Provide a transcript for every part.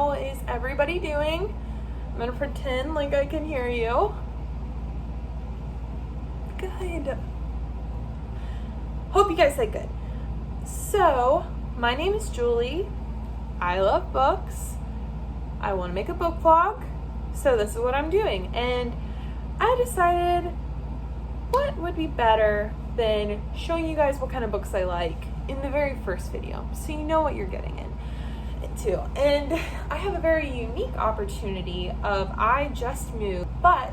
how is everybody doing? I'm gonna pretend like I can hear you. Good. Hope you guys said good. So, my name is Julie. I love books. I want to make a book vlog. So this is what I'm doing. And I decided what would be better than showing you guys what kind of books I like in the very first video, so you know what you're getting into. And I have a very unique opportunity of I just moved, but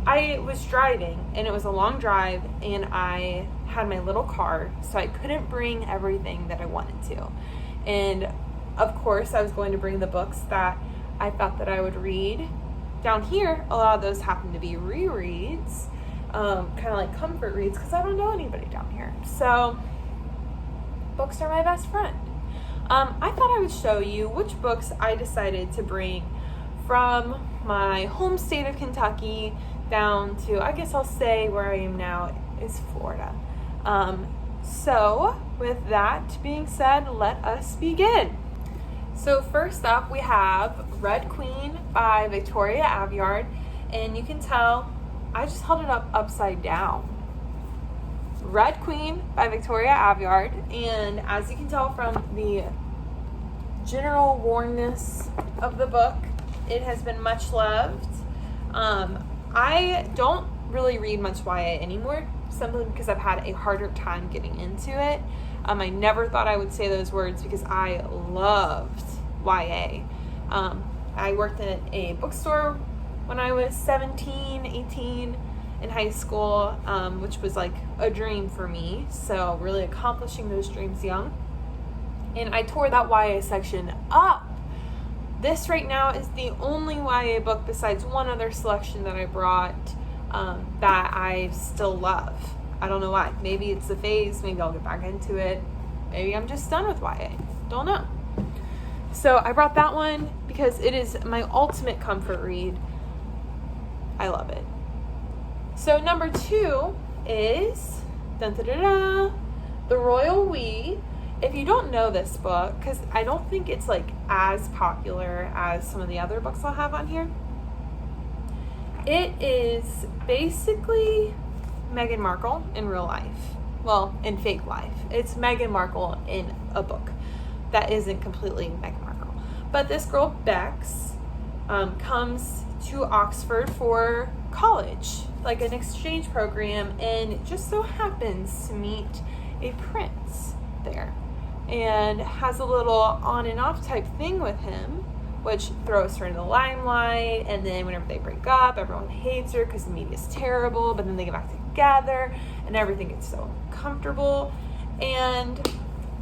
I was driving and it was a long drive and I had my little car, so I couldn't bring everything that I wanted to. And of course I was going to bring the books that I thought that I would read. Down here, a lot of those happen to be rereads, kind of like comfort reads, because I don't know anybody down here. So books are my best friend. I thought I would show you which books I decided to bring from my home state of Kentucky down to, I guess I'll say where I am now is Florida. So with that being said, let us begin. So first up we have Red Queen by Victoria Aveyard, and you can tell I just held it up upside down. Red Queen by Victoria Aveyard, and as you can tell from the general wornness of the book, it has been much loved. I don't really read much YA anymore, simply because I've had a harder time getting into it. I never thought I would say those words because I loved YA. I worked at a bookstore when I was 17, 18 in high school, which was like a dream for me. So really accomplishing those dreams young. And I tore that YA section up. This right now is the only YA book besides one other selection that I brought that I still love. I don't know why. Maybe it's the phase. Maybe I'll get back into it. Maybe I'm just done with YA. Don't know. So I brought that one because it is my ultimate comfort read. I love it. So number 2 is The Royal We. If you don't know this book, because I don't think it's like as popular as some of the other books I'll have on here, it is basically Meghan Markle in real life. Well, in fake life. It's Meghan Markle in a book that isn't completely Meghan Markle. But this girl, Bex, comes to Oxford for college, like an exchange program, and it just so happens to meet a prince there and has a little on and off type thing with him, which throws her in the limelight. And then whenever they break up, everyone hates her because the media's terrible, but then they get back together and everything gets so comfortable. And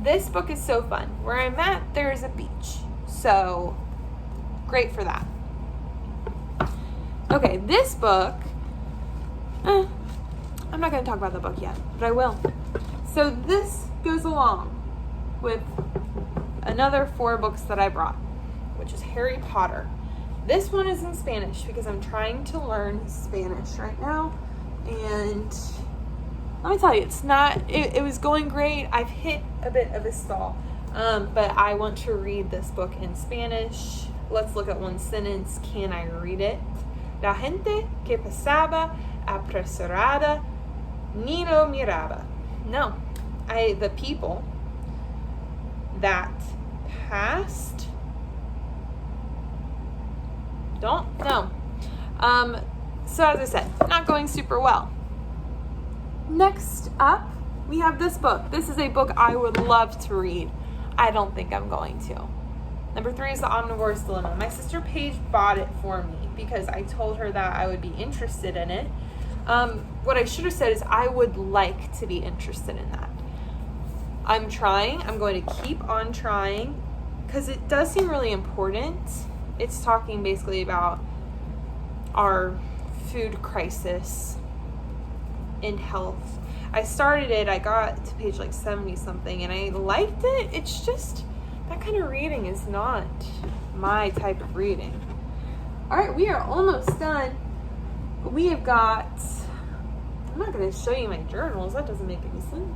this book is so fun. Where I'm at, there is a beach, so great for that. Okay, this book, I'm not going to talk about the book yet, but I will. So this goes along with another 4 books that I brought, which is Harry Potter. This one is in Spanish because I'm trying to learn Spanish right now, and let me tell you, it was going great. I've hit a bit of a stall, but I want to read this book in Spanish. Let's look at one sentence. Can I read it? La gente que pasaba apresurada ni lo miraba. No, the people that passed don't know. So as I said, not going super well. Next up, we have this book. This is a book I would love to read. I don't think I'm going to. Number 3 is The Omnivorous Dilemma. My sister Paige bought it for me because I told her that I would be interested in it. What I should have said is I would like to be interested in that. I'm trying. I'm going to keep on trying because it does seem really important. It's talking basically about our food crisis in health. I started it, I got to page like 70 something and I liked it. It's just that kind of reading is not my type of reading. All right, we are almost done. We have got, I'm not going to show you my journals. That doesn't make any sense.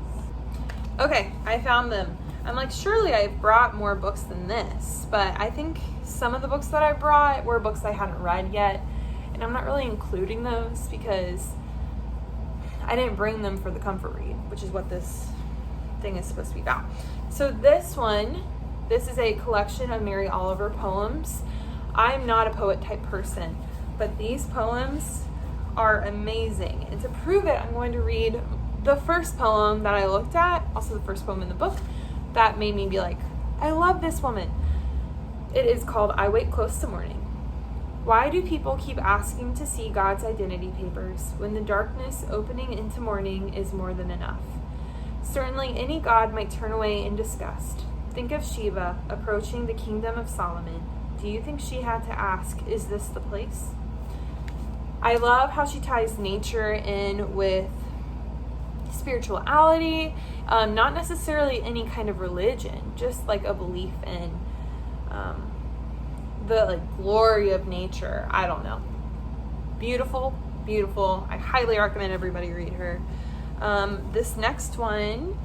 Okay, I found them. I'm like, surely I've brought more books than this, but I think some of the books that I brought were books I hadn't read yet, and I'm not really including those because I didn't bring them for the comfort read, which is what this thing is supposed to be about. So this is a collection of Mary Oliver poems. I'm not a poet type person, but these poems are amazing. And to prove it, I'm going to read the first poem that I looked at, also the first poem in the book, that made me be like, I love this woman. It is called I Wait Close to Morning. Why do people keep asking to see God's identity papers when the darkness opening into morning is more than enough? Certainly any God might turn away in disgust. Think of Sheba approaching the kingdom of Solomon. Do you think she had to ask, is this the place? I love how she ties nature in with spirituality, not necessarily any kind of religion, just like a belief in the glory of nature. I don't know. Beautiful, beautiful. I highly recommend everybody read her. This next one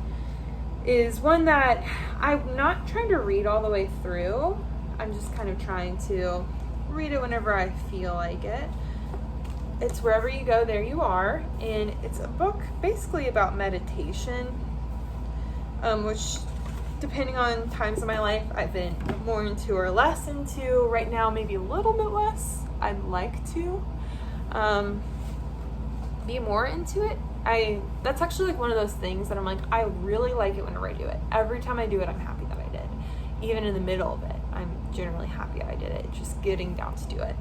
is one that I'm not trying to read all the way through. I'm just kind of trying to read it whenever I feel like it. It's Wherever You Go, There You Are, and it's a book basically about meditation, which, depending on times of my life, I've been more into or less into. Right now, maybe a little bit less. I'd like to be more into it. That's actually like one of those things that I'm like, I really like it whenever I do it. Every time I do it, I'm happy that I did. Even in the middle of it, I'm generally happy I did it. Just getting down to do it.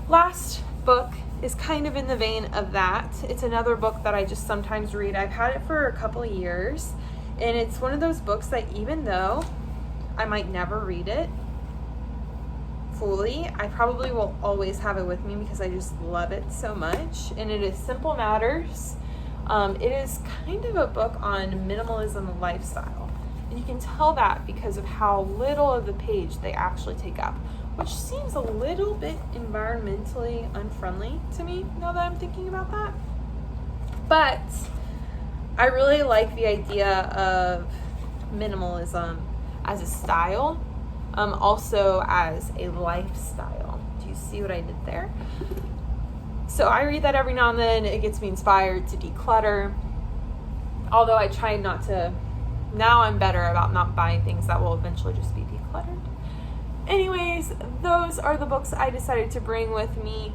Last book is kind of in the vein of that. It's another book that I just sometimes read. I've had it for a couple of years, and it's one of those books that even though I might never read it fully, I probably will always have it with me because I just love it so much. And it is Simple Matters. It is kind of a book on minimalism lifestyle. And you can tell that because of how little of the page they actually take up, which seems a little bit environmentally unfriendly to me now that I'm thinking about that. But I really like the idea of minimalism as a style, also as a lifestyle. Do you see what I did there? So I read that every now and then. It gets me inspired to declutter. Although I try not to, now I'm better about not buying things that will eventually just be decluttered. Anyways, those are the books I decided to bring with me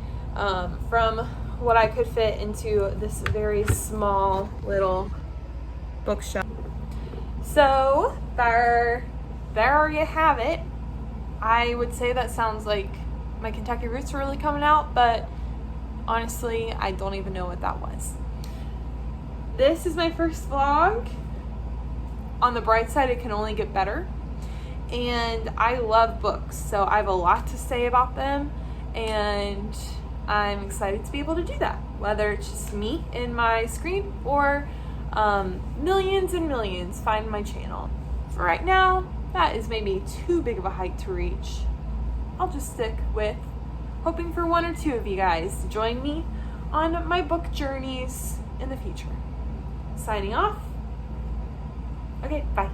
from what I could fit into this very small little bookshelf. So there you have it. I would say that sounds like my Kentucky roots are really coming out, but honestly, I don't even know what that was. This is my first vlog. On the bright side, it can only get better. And I love books, so I have a lot to say about them, and I'm excited to be able to do that, whether it's just me in my screen or millions and millions find my channel. For right now, that is maybe too big of a height to reach. I'll just stick with hoping for one or two of you guys to join me on my book journeys in the future. Signing off. Okay, bye.